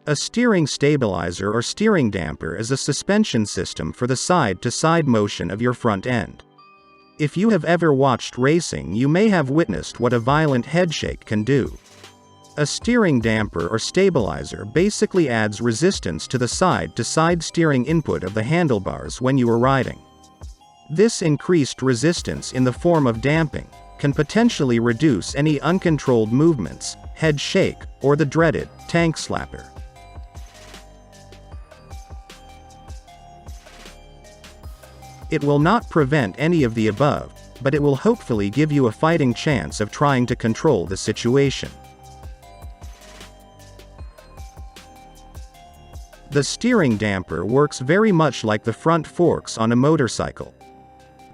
A steering stabilizer or steering damper is a suspension system for the side-to-side motion of your front end. If you have ever watched racing, you may have witnessed what a violent headshake can do. A steering damper or stabilizer basically adds resistance to the side-to-side steering input of the handlebars when you are riding. This increased resistance in the form of damping can potentially reduce any uncontrolled movements, head shake, or the dreaded tank slapper. It will not prevent any of the above, but it will hopefully give you a fighting chance of trying to control the situation. The steering damper works very much like the front forks on a motorcycle.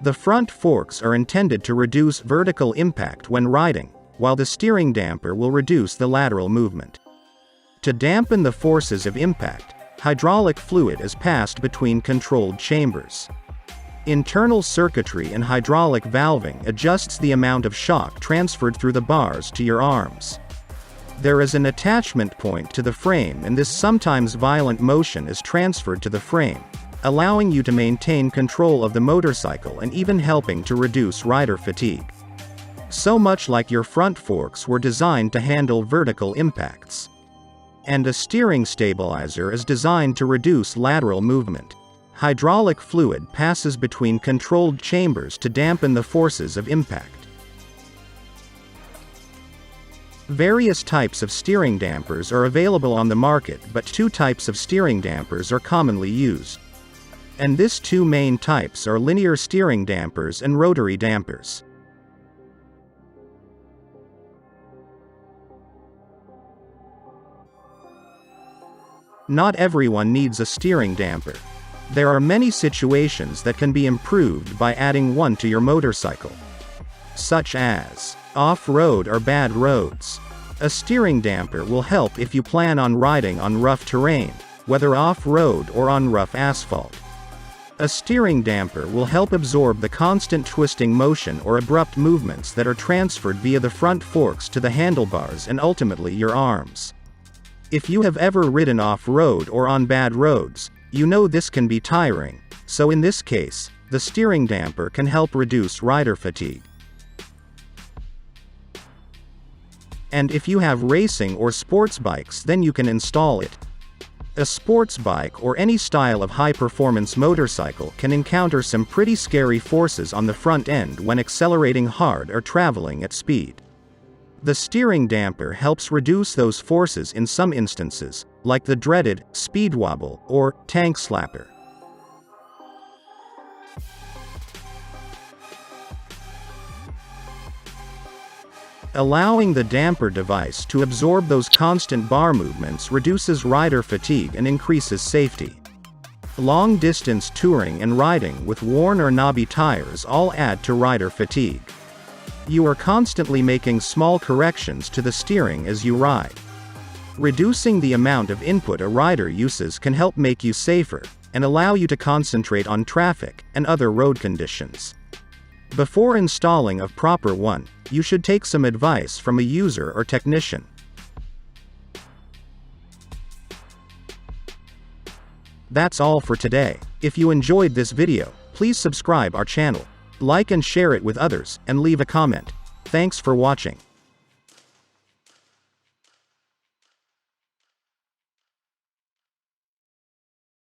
The front forks are intended to reduce vertical impact when riding, while the steering damper will reduce the lateral movement. To dampen the forces of impact, hydraulic fluid is passed between controlled chambers. Internal circuitry and hydraulic valving adjusts the amount of shock transferred through the bars to your arms. There is an attachment point to the frame, and this sometimes violent motion is transferred to the frame, allowing you to maintain control of the motorcycle and even helping to reduce rider fatigue. So much like your front forks were designed to handle vertical impacts. And a steering stabilizer is designed to reduce lateral movement. Hydraulic fluid passes between controlled chambers to dampen the forces of impact. Various types of steering dampers are available on the market, but two types of steering dampers are commonly used. And these two main types are linear steering dampers and rotary dampers. Not everyone needs a steering damper. There are many situations that can be improved by adding one to your motorcycle, such as off-road or bad roads. A steering damper will help if you plan on riding on rough terrain, whether off-road or on rough asphalt. A steering damper will help absorb the constant twisting motion or abrupt movements that are transferred via the front forks to the handlebars and ultimately your arms. If you have ever ridden off-road or on bad roads, you know this can be tiring, so in this case, the steering damper can help reduce rider fatigue. And if you have racing or sports bikes, then you can install it. A sports bike or any style of high-performance motorcycle can encounter some pretty scary forces on the front end when accelerating hard or traveling at speed. The steering damper helps reduce those forces in some instances, like the dreaded speed wobble or tank slapper. Allowing the damper device to absorb those constant bar movements reduces rider fatigue and increases safety. Long-distance touring and riding with worn or knobby tires all add to rider fatigue. You are constantly making small corrections to the steering as you ride. Reducing the amount of input a rider uses can help make you safer, and allow you to concentrate on traffic and other road conditions. Before installing a proper one, you should take some advice from a user or technician. That's all for today. If you enjoyed this video, please subscribe our channel, like and share it with others, and leave a comment. Thanks for watching.